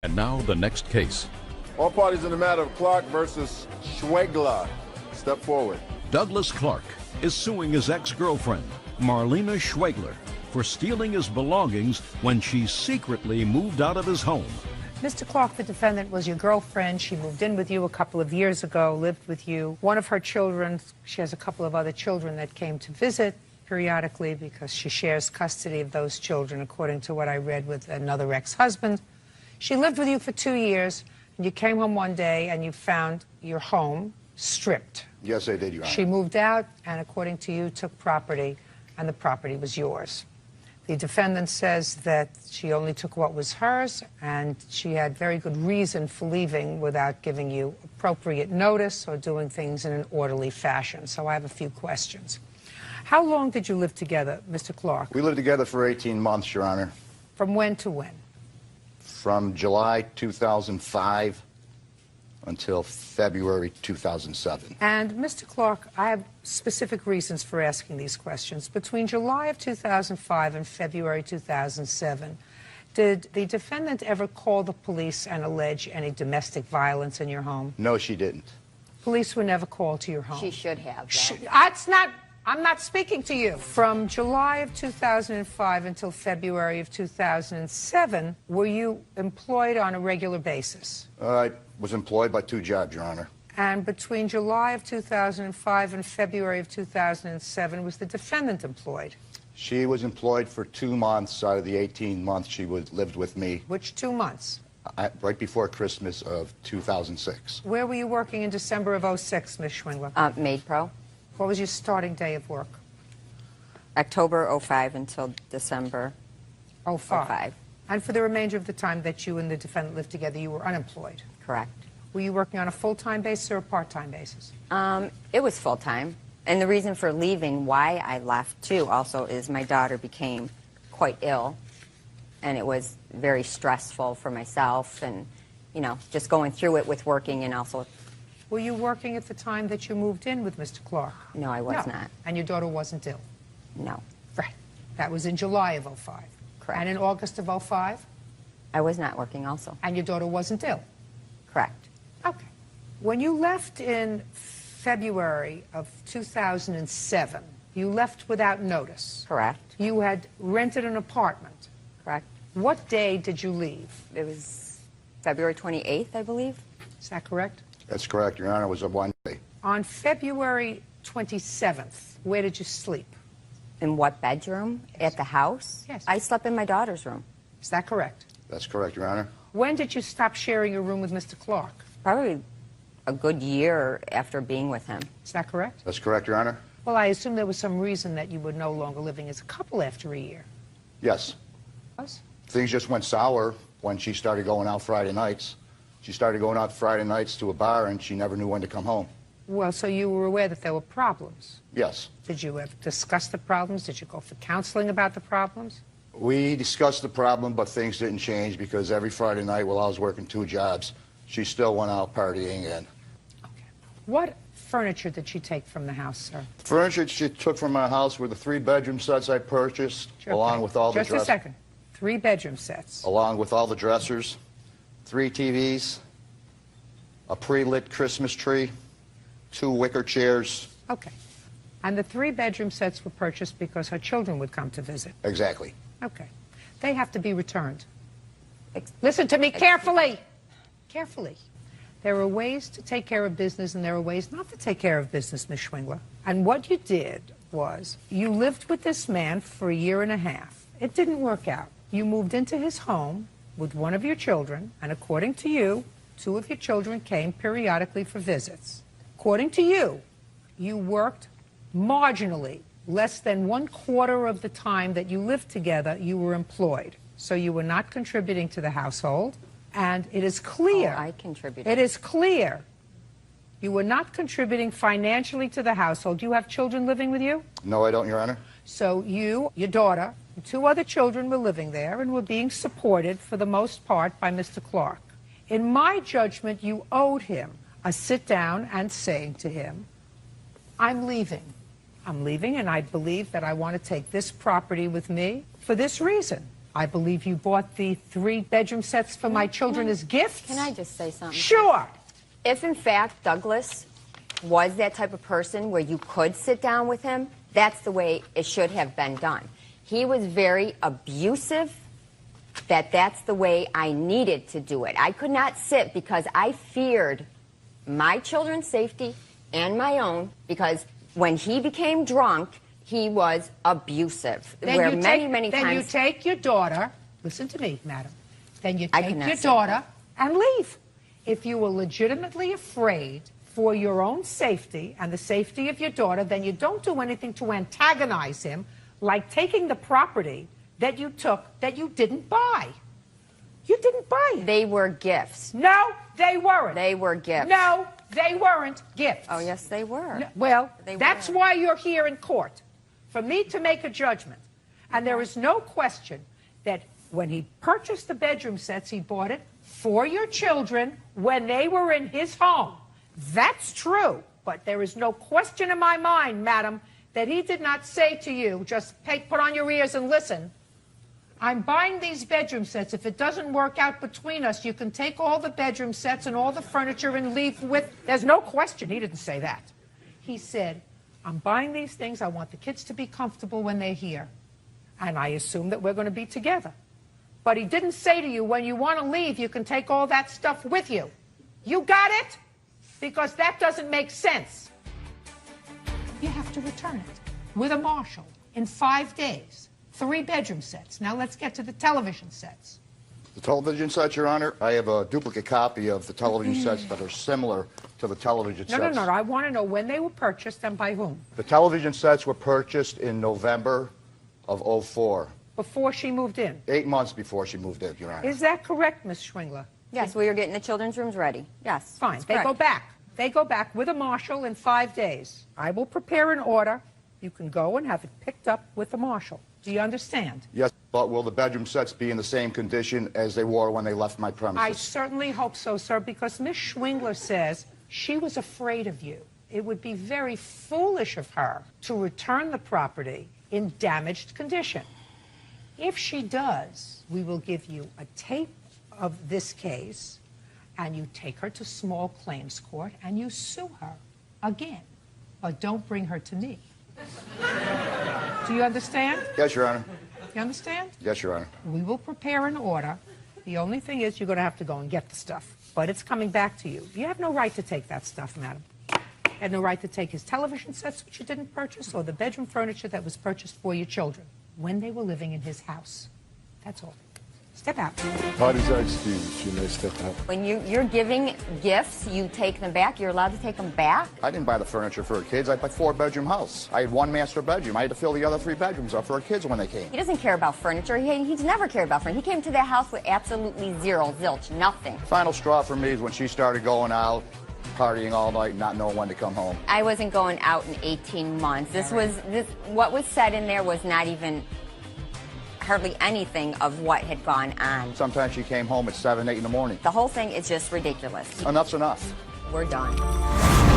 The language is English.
And now the next case. All parties in the matter of Clark versus Schwegler. Step forward. Douglas Clark is suing his ex-girlfriend, Marlena Schwegler, for stealing his belongings when she secretly moved out of his home. Mr. Clark, the defendant, was your girlfriend. She moved in with you a couple of years ago, lived with you. One of her children, she has a couple of other children that came to visit periodically because she shares custody of those children, according to what I read, with another ex-husband. She lived with you for 2 years, and you came home one day and you found your home stripped. Yes, I did, Your Honor. She moved out and, according to you, took property, and the property was yours. The defendant says that she only took what was hers, and she had very good reason for leaving without giving you appropriate notice or doing things in an orderly fashion. So I have a few questions. How long did you live together, Mr. Clark? We lived together for 18 months, Your Honor. From when to when? From July 2005 until February 2007. And, Mr. Clark, I have specific reasons for asking these questions. Between July of 2005 and February 2007, did the defendant ever call the police and allege any domestic violence in your home? No, she didn't. Police were never called to your home? She should have, I'm not speaking to you. From July of 2005 until February of 2007, were you employed on a regular basis? I was employed by 2 jobs, Your Honor. And between July of 2005 and February of 2007, was the defendant employed? She was employed for 2 months out of the 18 months she lived with me. Which 2 months? Right before Christmas of 2006. Where were you working in December of 06, Ms. Schwingler? Maid Pro. What was your starting day of work? October 05 until December 05. And for the remainder of the time that you and the defendant lived together, you were unemployed? Correct. Were you working on a full-time basis or a part-time basis? It was full-time. And the reason for leaving, why I left too, also, is my daughter became quite ill. And it was very stressful for myself and, you know, just going through it with working and also... Were you working at the time that you moved in with Mr. Clark? No, I was not. And your daughter wasn't ill? No. Right. That was in July of 05? Correct. And in August of 05? I was not working also. And your daughter wasn't ill? Correct. Okay. When you left in February of 2007, you left without notice? Correct. You had rented an apartment? Correct. What day did you leave? It was February 28th, I believe. Is that correct? That's correct, Your Honor. It was a one day. On February 27th, where did you sleep? In what bedroom? Yes. At the house? Yes. I slept in my daughter's room. Is that correct? That's correct, Your Honor. When did you stop sharing your room with Mr. Clark? Probably a good year after being with him. Is that correct? That's correct, Your Honor. Well, I assume there was some reason that you were no longer living as a couple after a year. Yes. Was? Things just went sour when she started going out Friday nights. She started going out Friday nights to a bar, and she never knew when to come home. Well, so you were aware that there were problems. Yes. Did you ever discuss the problems? Did you go for counseling about the problems? We discussed the problem, but things didn't change because every Friday night while I was working 2 jobs, she still went out partying. And Okay. What furniture did she take from the house, sir? furniture she took from my house were the 3-bedroom sets I purchased, along with all the Just a second. 3-bedroom sets. along with all the dressers, 3 TVs, a pre-lit Christmas tree, 2 wicker chairs. Okay. And the 3-bedroom sets were purchased because her children would come to visit. Exactly. Okay. They have to be returned. Listen to me carefully. Carefully. There are ways to take care of business and there are ways not to take care of business, Ms. Schwingler. And what you did was you lived with this man for a year and a half. It didn't work out. You moved into his home with one of your children, and according to you, 2 of your children came periodically for visits. According to you, you worked marginally. Less than 1/4 of the time that you lived together, you were employed. So you were not contributing to the household. And it is clear. Oh, I contributed. It is clear. You were not contributing financially to the household. Do you have children living with you? No, I don't, Your Honor. So you, your daughter, and 2 other children were living there and were being supported for the most part by Mr. Clark. In my judgment, you owed him a sit down and saying to him, I'm leaving, and I believe that I want to take this property with me for this reason. I believe you bought the 3-bedroom sets for my children as gifts. Can I just say something? Sure. If in fact Douglas was that type of person where you could sit down with him, that's the way it should have been done. He was very abusive, that's the way I needed to do it. I could not sit because I feared my children's safety and my own, because when he became drunk, he was abusive. Many times. You take your daughter, listen to me, madam, then you take your say daughter and leave. If you were legitimately afraid for your own safety and the safety of your daughter, then you don't do anything to antagonize him, like taking the property that you took that you didn't buy. You didn't buy it. They were gifts. No, they weren't. They were gifts. No, they weren't gifts. Oh, yes, they were. No, well, They that's were. why you're here in court, for me to make a judgment. And there is no question that when he purchased the bedroom sets, he bought it for your children when they were in his home. That's true. But there is no question in my mind, madam, that he did not say to you, just put on your ears and listen, I'm buying these bedroom sets. If it doesn't work out between us, you can take all the bedroom sets and all the furniture and leave with... There's no question he didn't say that. He said, I'm buying these things. I want the kids to be comfortable when they're here. And I assume that we're going to be together. But he didn't say to you, when you want to leave, you can take all that stuff with you. You got it? Because that doesn't make sense. You have to return it with a marshal in 5 days. 3-bedroom sets. Now let's get to the television sets. The television sets, Your Honor, I have a duplicate copy of the television sets that are similar to the television sets. No. I want to know when they were purchased and by whom. The television sets were purchased in November of '04. Before she moved in. 8 months before she moved in, Your Honor. Is that correct, Ms. Schwingler? Yes, we were getting the children's rooms ready. Yes. Fine. that's They correct. go back. They go back with a marshal in 5 days. I will prepare an order. You can go and have it picked up with the marshal. Do you understand? Yes, but will the bedroom sets be in the same condition as they were when they left my I premises? certainly hope so, sir, because Ms. Schwingler says she was afraid of you. It would be very foolish of her to return the property in damaged condition. If she does, we will give you a tape of this case, and you take her to small claims court, and you sue her again. But don't bring her to me. Do you understand? Yes, Your Honor. You understand? Yes, Your Honor. We will prepare an order. The only thing is you're going to have to go and get the stuff. But it's coming back to you. You have no right to take that stuff, madam. You had no right to take his television sets, which you didn't purchase, or the bedroom furniture that was purchased for your children when they were living in his house. That's all. Step out. Parties are excused. You may step out. When you're giving gifts, you take them back. You're allowed to take them back. I didn't buy the furniture for her kids. I bought a 4-bedroom house. I had 1 master bedroom. I had to fill the other 3 bedrooms up for her kids when they came. He doesn't care about furniture. He's never cared about furniture. He came to that house with absolutely zero, zilch, nothing. Final straw for me is when she started going out, partying all night, not knowing when to come home. I wasn't going out in 18 months. What was said in there was not even hardly anything of what had gone on. Sometimes she came home at 7, 8 in the morning. The whole thing is just ridiculous. Enough's enough. We're done.